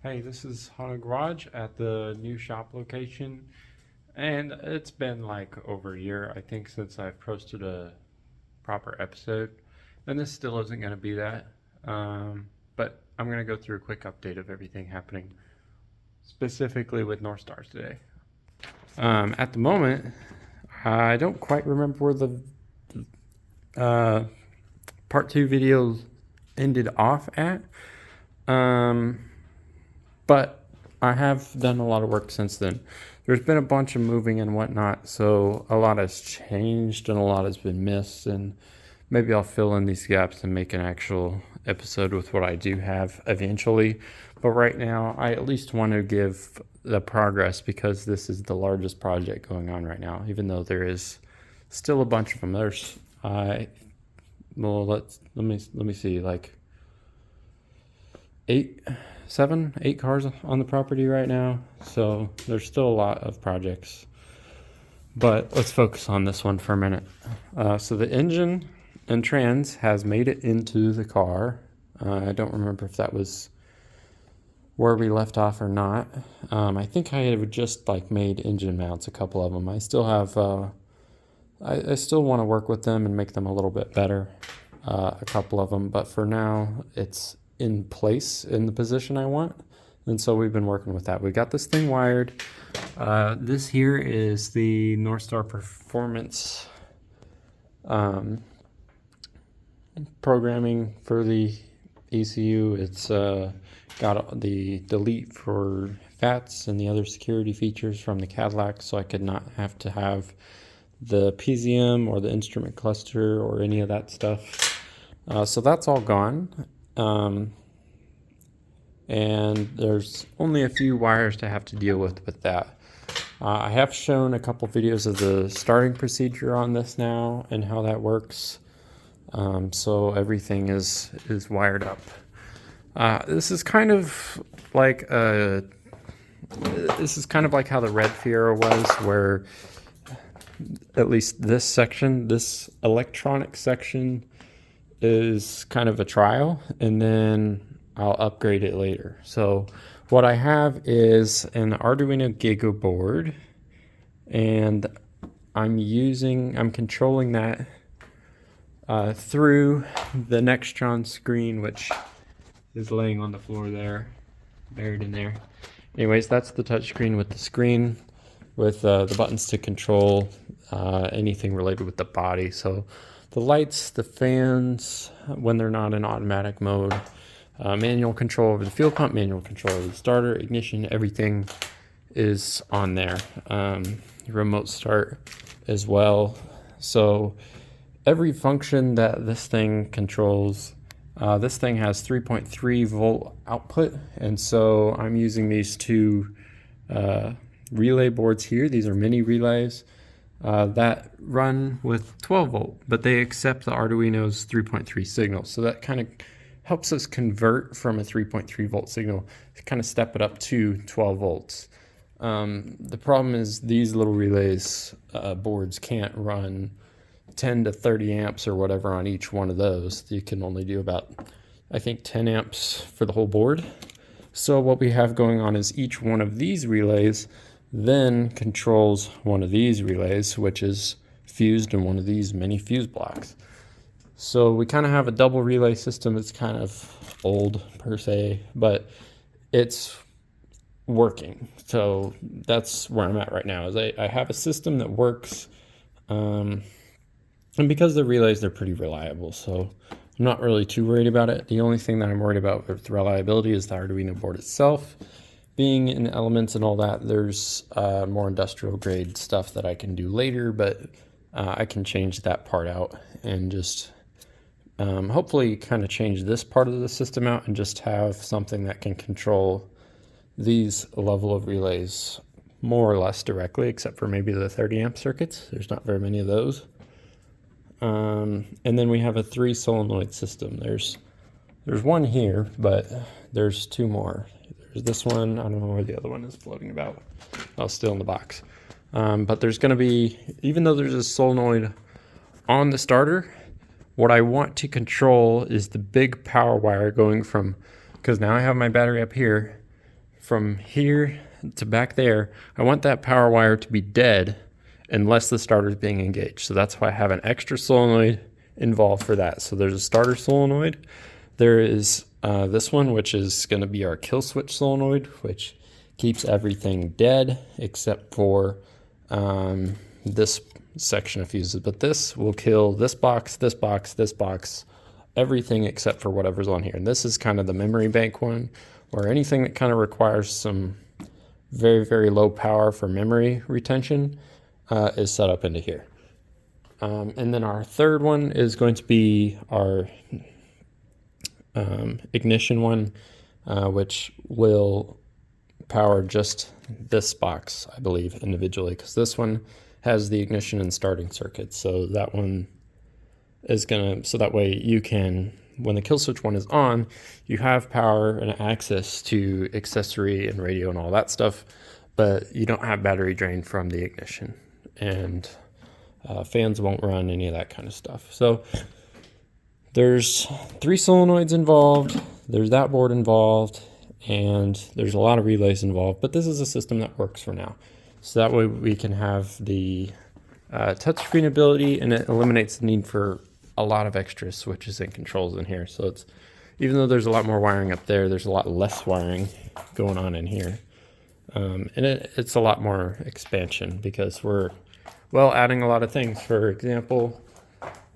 Hey, this is Honda Garage at the new shop location, and it's been like over a year, I think, since I've posted a proper episode, and this still isn't going to be that. But I'm going to go through a quick update of everything happening, specifically with Northstars today. At the moment, I don't quite remember where the uh, part two video ended off at. Um, but I have done a lot of work since then. There's been a bunch of moving and whatnot, so a lot has changed and a lot has been missed, and maybe I'll fill in these gaps and make an actual episode with what I do have eventually. But right now, I at least want to give the progress because this is the largest project going on right now, even though there is still a bunch of them. There's let me see, like eight cars on the property right now, so there's still a lot of projects, but let's focus on this one for a minute. So the engine and trans has made it into the car. I don't remember if that was where we left off or not. I think I had just like made engine mounts, a couple of them. I still have I still want to work with them and make them a little bit better, a couple of them, but for now it's in place in the position I want. And so we've been working with that. We got this thing wired. This here is the Northstar Performance programming for the ECU. It's got the delete for FATs and the other security features from the Cadillac, so I could not have to have the PZM or the instrument cluster or any of that stuff. So that's all gone. And there's only a few wires to have to deal with that. I have shown a couple videos of the starting procedure on this now and how that works. So everything is wired up. This is kind of like how the red Fiero was, where at least this section, this electronic section, is kind of a trial, and then I'll upgrade it later. So what I have is an Arduino Giga board, and I'm controlling that through the Nextron screen, which is laying on the floor there, buried in there. Anyways, that's the touch screen with the screen, with the buttons to control anything related with the body. So the lights, the fans, when they're not in automatic mode, manual control over the fuel pump, manual control over the starter, ignition, everything is on there. Remote start as well. So every function that this thing controls, this thing has 3.3 volt output, and so I'm using these two relay boards here. These are mini relays that run with 12 volt, but they accept the Arduino's 3.3 signal. So that kind of helps us convert from a 3.3 volt signal to kind of step it up to 12 volts. The problem is these little relays boards can't run 10 to 30 amps or whatever on each one of those. You can only do about, I think, 10 amps for the whole board. So what we have going on is each one of these relays then controls one of these relays, which is fused in one of these mini fuse blocks. So we kind of have a double relay system. It's kind of old per se, but it's working. So that's where I'm at right now, is I have a system that works. And because the relays, they're pretty reliable, so I'm not really too worried about it. The only thing that I'm worried about with reliability is the Arduino board itself. Being in elements and all that, there's more industrial grade stuff that I can do later, but I can change that part out and just hopefully kind of change this part of the system out and just have something that can control these level of relays more or less directly, except for maybe the 30 amp circuits. There's not very many of those. And then we have a 3 solenoid system. There's one here, but there's 2 more. There's this one. I don't know where the other one is floating about. Oh, still in the box. But there's going to be, even though there's a solenoid on the starter, what I want to control is the big power wire going from, because now I have my battery up here, from here to back there, I want that power wire to be dead unless the starter is being engaged. So that's why I have an extra solenoid involved for that. So there's a starter solenoid. There is this one, which is going to be our kill switch solenoid, which keeps everything dead except for this section of fuses. But this will kill this box, this box, this box, everything except for whatever's on here. And this is kind of the memory bank one, or anything that kind of requires some very, very low power for memory retention is set up into here. And then our third one is going to be our ignition one, which will power just this box, I believe, individually, because this one has the ignition and starting circuit. So that one is gonna, so that way you can, when the kill switch one is on, you have power and access to accessory and radio and all that stuff, but you don't have battery drain from the ignition, and fans won't run, any of that kind of stuff. So there's 3 solenoids involved, there's that board involved, and there's a lot of relays involved, but this is a system that works for now. So that way we can have the touchscreen ability, and it eliminates the need for a lot of extra switches and controls in here. So it's, even though there's a lot more wiring up there, there's a lot less wiring going on in here. And it's a lot more expansion because we're, well, adding a lot of things. For example,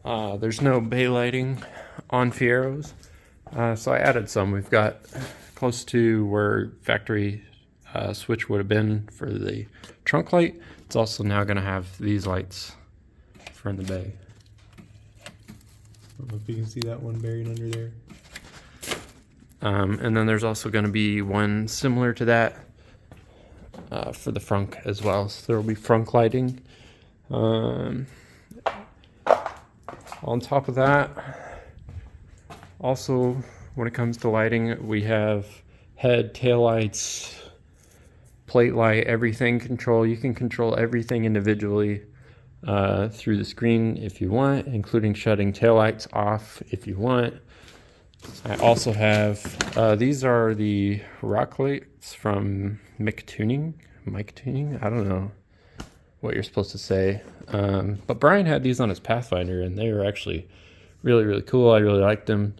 there's no bay lighting on Fieros. So I added some. We've got close to where factory switch would have been for the trunk light. It's also now going to have these lights for in the bay. I don't know if you can see that one buried under there. And then there's also going to be one similar to that for the frunk as well. So there will be frunk lighting. On top of that, also when it comes to lighting, we have head, tail lights, plate light, everything control. You can control everything individually through the screen if you want, including shutting tail lights off if you want. I also have, these are the rock lights from Mic Tuning. I don't know what you're supposed to say. But Brian had these on his Pathfinder, and they were actually really, really cool. I really liked them.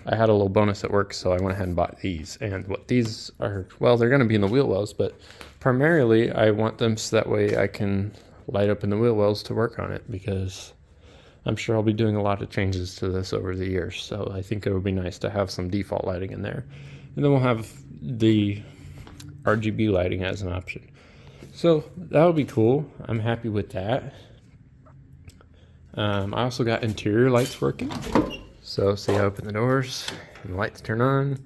I had a little bonus at work, so I went ahead and bought these. And what these are, well, they're going to be in the wheel wells, but primarily I want them so that way I can light up in the wheel wells to work on it, because I'm sure I'll be doing a lot of changes to this over the years. So I think it would be nice to have some default lighting in there. And then we'll have the RGB lighting as an option. So that would be cool. I'm happy with that. I also got interior lights working. So say I open the doors and the lights turn on,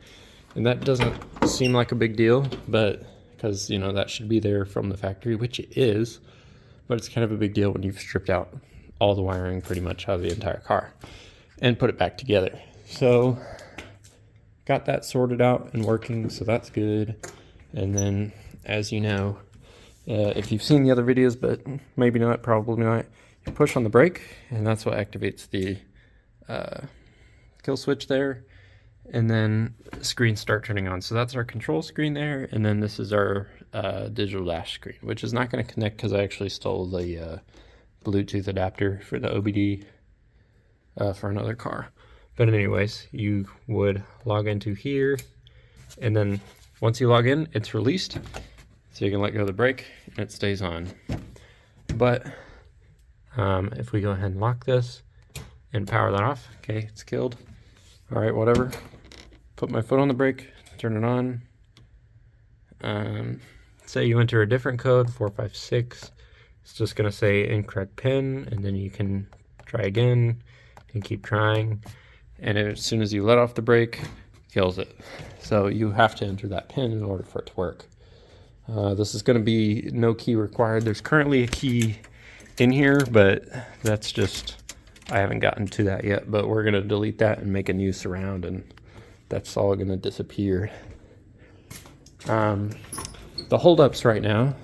and that doesn't seem like a big deal, but because, you know, that should be there from the factory, which it is, but it's kind of a big deal when you've stripped out all the wiring pretty much out of the entire car and put it back together. So got that sorted out and working, so that's good. And then, as you know, if you've seen the other videos, but maybe not, probably not, you push on the brake, and that's what activates the kill switch there, and then screens start turning on. So that's our control screen there, and then this is our digital dash screen, which is not going to connect because I actually stole the Bluetooth adapter for the OBD for another car. But anyways, you would log into here, and then once you log in, it's released, so you can let go of the brake and it stays on. But if we go ahead and lock this and power that off, okay, it's killed. All right, whatever. Put my foot on the brake, turn it on. Say you enter a different code, 456. It's just gonna say incorrect pin, and then you can try again and keep trying. And as soon as you let off the brake, it kills it. So you have to enter that pin in order for it to work. This is gonna be no key required. There's currently a key in here, but that's just, I haven't gotten to that yet, but we're gonna delete that and make a new surround, and that's all gonna disappear. The holdups right now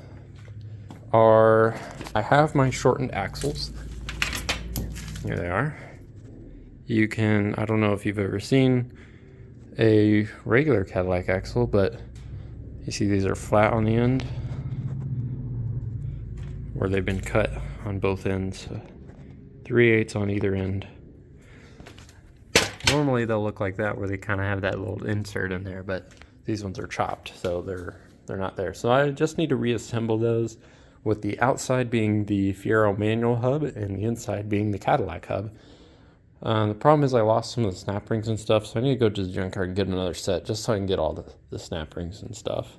are, I have my shortened axles. Here they are. You can, I don't know if you've ever seen a regular Cadillac axle, but you see these are flat on the end where they've been cut on both ends. So 3/8 on either end. Normally they'll look like that where they kind of have that little insert in there, but these ones are chopped, so they're not there. So I just need to reassemble those, with the outside being the Fiero manual hub and the inside being the Cadillac hub. The problem is I lost some of the snap rings and stuff, so I need to go to the junkyard and get another set just so I can get all the snap rings and stuff.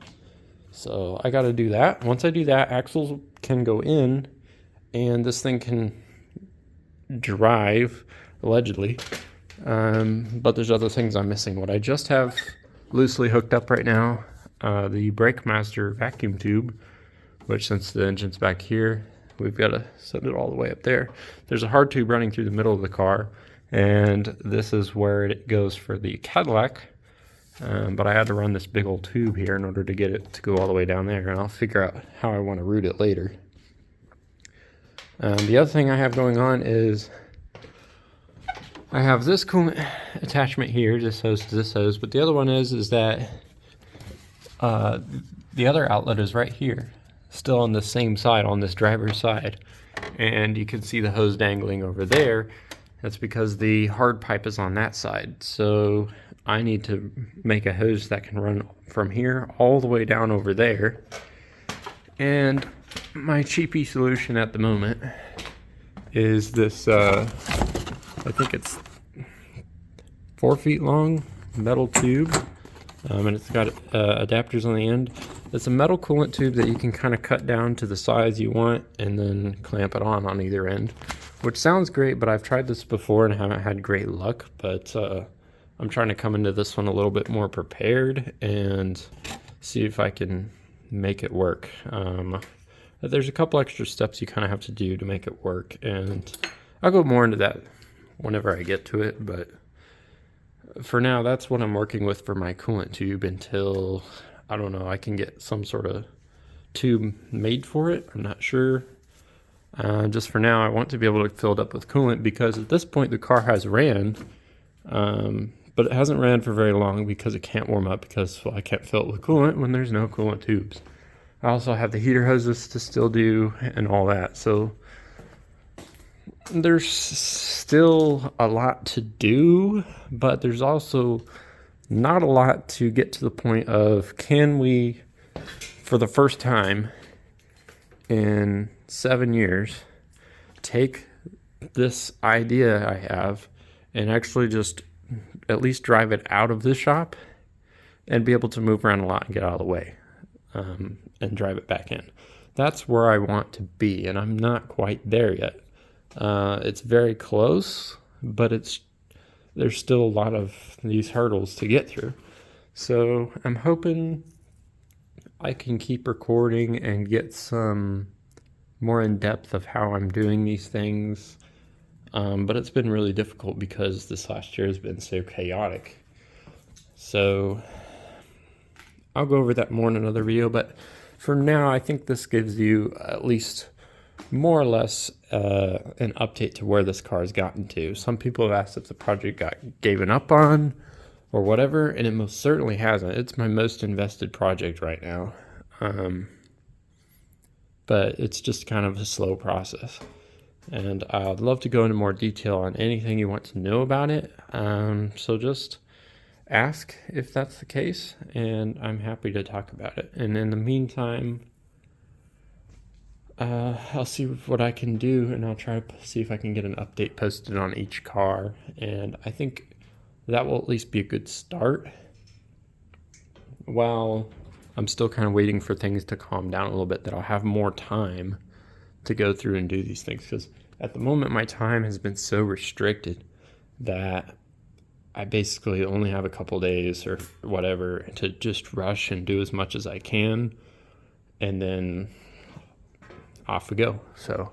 So I got to do that. Once I do that, axles can go in and this thing can drive, allegedly. But there's other things I'm missing. What I just have loosely hooked up right now, the Brake Master vacuum tube, which since the engine's back here, we've got to send it all the way up there. There's a hard tube running through the middle of the car, and this is where it goes for the Cadillac. But I had to run this big old tube here in order to get it to go all the way down there, and I'll figure out how I want to route it later. The other thing I have going on is I have this coolant attachment here, this hose to this hose, but the other one is that the other outlet is right here, still on the same side, on this driver's side, and you can see the hose dangling over there. That's because the hard pipe is on that side, so I need to make a hose that can run from here all the way down over there. And my cheapy solution at the moment is this I think it's 4 feet long metal tube, and it's got adapters on the end. It's a metal coolant tube that you can kind of cut down to the size you want and then clamp it on either end, which sounds great, but I've tried this before and haven't had great luck. But I'm trying to come into this one a little bit more prepared and see if I can make it work. There's a couple extra steps you kind of have to do to make it work, and I'll go more into that whenever I get to it. But for now, that's what I'm working with for my coolant tube until, I don't know, I can get some sort of tube made for it. I'm not sure. Just for now, I want to be able to fill it up with coolant, because at this point the car has ran, but it hasn't ran for very long because it can't warm up, because, well, I can't fill it with coolant when there's no coolant tubes. I also have the heater hoses to still do and all that. So there's still a lot to do, but there's also not a lot to get to the point of, can we, for the first time in 7 years, take this idea I have and actually just at least drive it out of the shop and be able to move around a lot and get out of the way, and drive it back in. That's where I want to be, and I'm not quite there yet. It's very close, but there's still a lot of these hurdles to get through. So I'm hoping I can keep recording and get some more in depth of how I'm doing these things. But it's been really difficult because this last year has been so chaotic. So I'll go over that more in another video, but for now, I think this gives you at least more or less an update to where this car has gotten to. Some people have asked if the project got given up on or whatever, and it most certainly hasn't. It's my most invested project right now. But it's just kind of a slow process. And I'd love to go into more detail on anything you want to know about it. So just ask if that's the case, and I'm happy to talk about it. And in the meantime, I'll see what I can do, and I'll try to see if I can get an update posted on each car. And I think that will at least be a good start, while I'm still kind of waiting for things to calm down a little bit, that I'll have more time to go through and do these things. Because at the moment, my time has been so restricted that I basically only have a couple days or whatever to just rush and do as much as I can, and then off we go. So